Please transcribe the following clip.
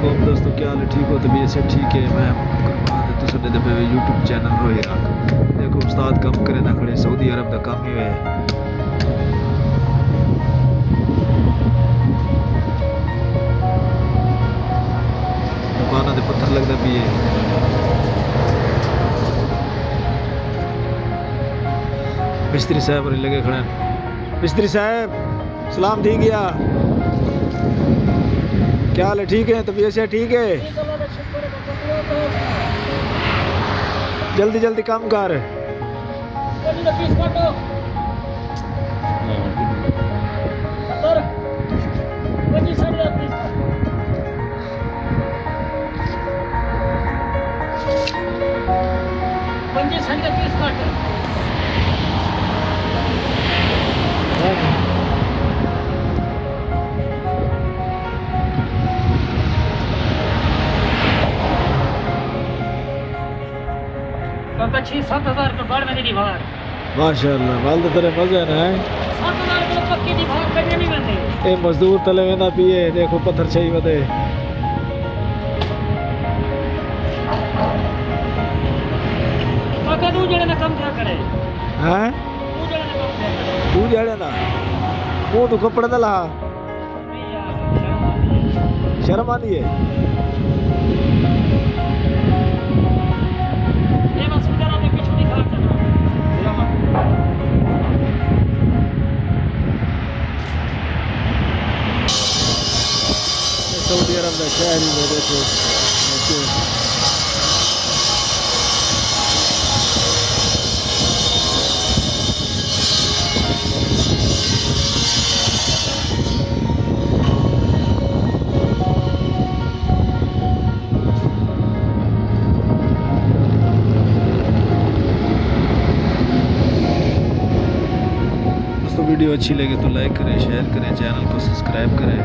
वालेकुम दोस्तों, क्या हाल है? ठीक हो? तबीयत से ठीक है? मैं मोहम्मद तो सुनने दे यूट्यूब चैनल रोहिरा। देखो उस्ताद कम करे ना खड़े सऊदी अरब का काम ही है। दुकाना दे पत्थर लगता भी है। मिस्त्री साहब लगे खड़े। मिस्त्री साहब सलाम दी गया। क्या हाल है? ठीक है? तबीयत से ठीक है? जल्दी जल्दी काम कर। पापा 6-7 हज़ार का बाढ़ में दीवार माशाअल्लाह माल तो तेरे मजे ना है। 7 हज़ार को पक्की दीवार करने नहीं बंदे ए मजदूर तले में ना पिए। देखो पत्थर चाहिए बदे। पापा दू जने ना कम क्या करे हैं? दू जने ना कम क्या करे तू जाने ना वो तो कपड़े ना ला। नहीं यार शर्म आती है। शर्म आनी है। ये बस इधर आके कुछ नहीं खा चला सऊदी अरब का शहर ही है। देखो दोस्तों वीडियो अच्छी लगे तो लाइक करें, शेयर करें, चैनल को सब्सक्राइब करें।